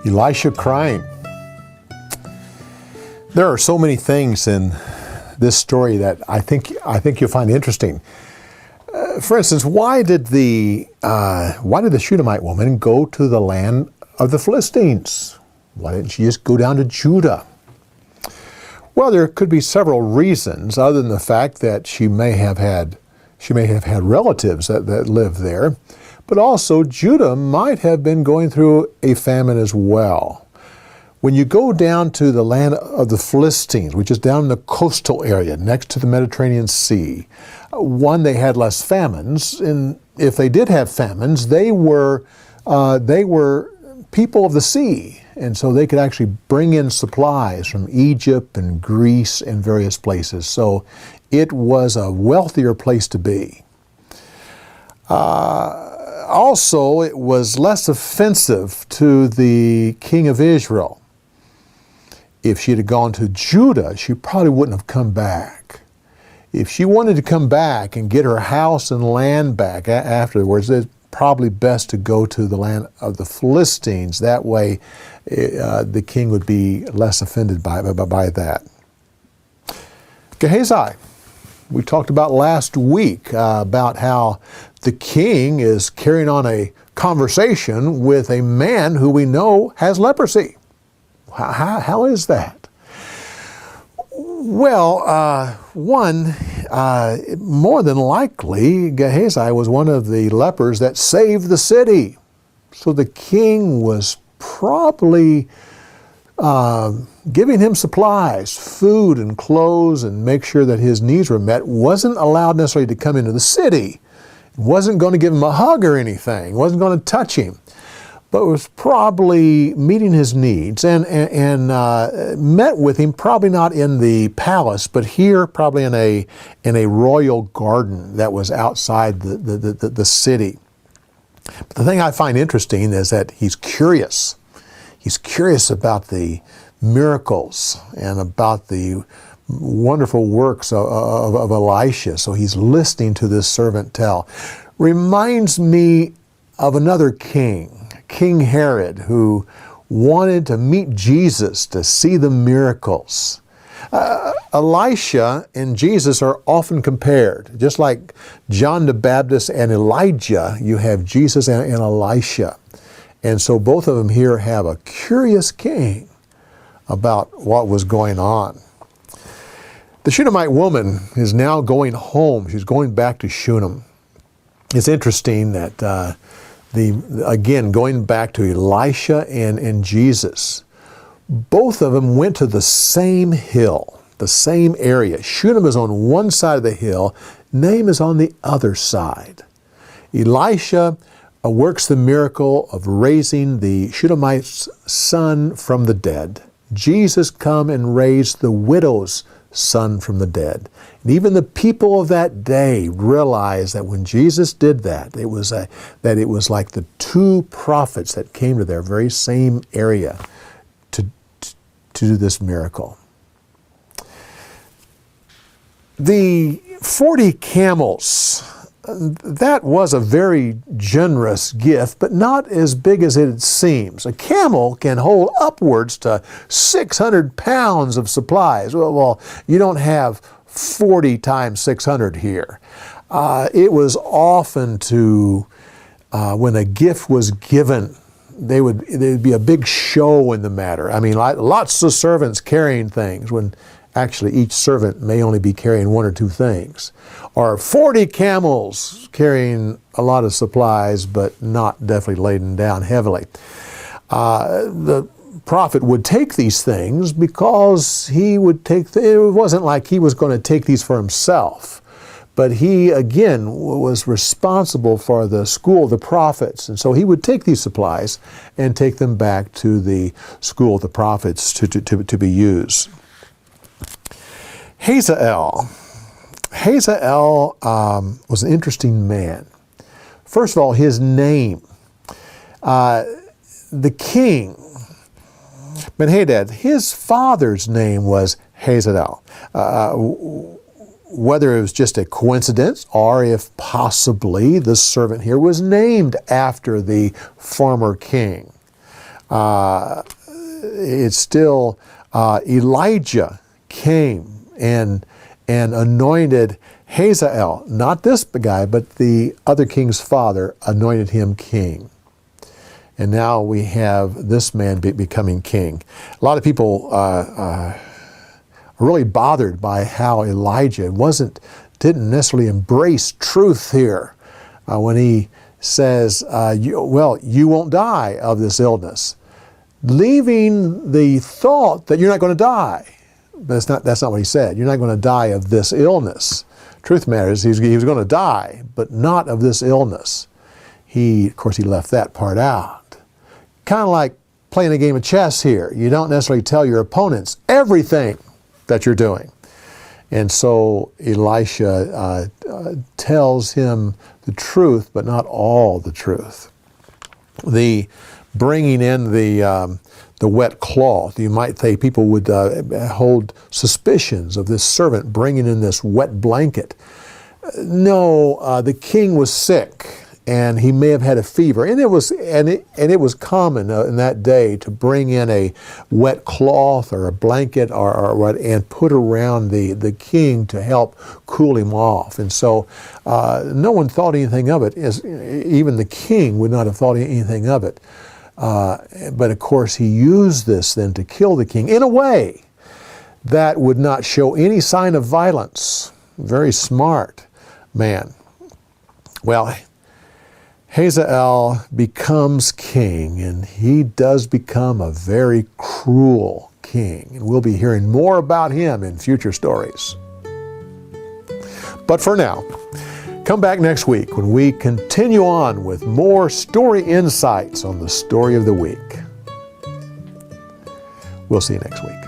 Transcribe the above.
Elisha crying. There are so many things in this story that I think you'll find interesting. For instance, why did the Shunammite woman go to the land of the Philistines? Why didn't she just go down to Judah? Well, there could be several reasons, other than the fact that she may have had relatives that lived there, but also Judah might have been going through a famine as well. When you go down to the land of the Philistines, which is down in the coastal area next to the Mediterranean Sea, one, they had less famines, and if they did have famines, they were people of the sea, and so they could actually bring in supplies from Egypt and Greece and various places. So it was a wealthier place to be. Also, it was less offensive to the king of Israel. If she had gone to Judah, she probably wouldn't have come back. If she wanted to come back and get her house and land back afterwards, it's probably best to go to the land of the Philistines. That way, the king would be less offended by that. Gehazi. We talked about last week about how the king is carrying on a conversation with a man who we know has leprosy. How is that? Well, more than likely, Gehazi was one of the lepers that saved the city. So the king was probably giving him supplies, food and clothes, and make sure that his needs were met. Wasn't allowed necessarily to come into the city. Wasn't going to give him a hug or anything. Wasn't going to touch him. But was probably meeting his needs and met with him, probably not in the palace, but here probably in a royal garden that was outside the city. But the thing I find interesting is that he's curious. He's curious about the miracles and about the wonderful works of Elisha. So he's listening to this servant tell. Reminds me of another king, King Herod, who wanted to meet Jesus to see the miracles. Elisha and Jesus are often compared. Just like John the Baptist and Elijah, you have Jesus and Elisha. And so both of them here have a curious king about what was going on. The Shunammite woman is now going home. She's going back to Shunem. It's interesting that again, going back to Elisha and Jesus, both of them went to the same hill, the same area. Shunem is on one side of the hill, Naim is on the other side. Elisha works the miracle of raising the Shunammite's son from the dead. Jesus come and raised the widow's son from the dead. And even the people of that day realized that when Jesus did that, it was like the two prophets that came to their very same area to do this miracle. The 40 camels, that was a very generous gift, but not as big as it seems. A camel can hold upwards to 600 pounds of supplies. Well, you don't have 40 times 600 here. It was often when a gift was given, there'd be a big show in the matter. I mean, lots of servants carrying things when actually each servant may only be carrying one or two things. Or 40 camels carrying a lot of supplies, but not definitely laden down heavily. The prophet would take these things because he would it wasn't like he was going to take these for himself. But he, again, was responsible for the school of the prophets. And so he would take these supplies and take them back to the school of the prophets to be used. Hazael was an interesting man. First of all, his name. The king Ben-Hadad, his father's name was Hazael. Whether it was just a coincidence or if possibly the servant here was named after the former king. It's still Elijah came and anointed Hazael, not this guy, but the other king's father anointed him king. And now we have this man becoming king. A lot of people are really bothered by how Elijah didn't necessarily embrace truth here when he says, you won't die of this illness, leaving the thought that you're not going to die. But that's not what he said. You're not going to die of this illness. Truth matters, he was going to die, but not of this illness. Of course, he left that part out. Kind of like playing a game of chess here. You don't necessarily tell your opponents everything that you're doing. And so Elisha tells him the truth, but not all the truth. The bringing in the wet cloth, you might think people would hold suspicions of this servant bringing in this wet blanket. No, the king was sick, and he may have had a fever, and it was common in that day to bring in a wet cloth or a blanket or what, and put around the king to help cool him off. And so no one thought anything of it. Even the king would not have thought anything of it. But of course, he used this then to kill the king in a way that would not show any sign of violence. Very smart man. Well, Hazael becomes king, and he does become a very cruel king. And we'll be hearing more about him in future stories. But for now, come back next week when we continue on with more story insights on the story of the week. We'll see you next week.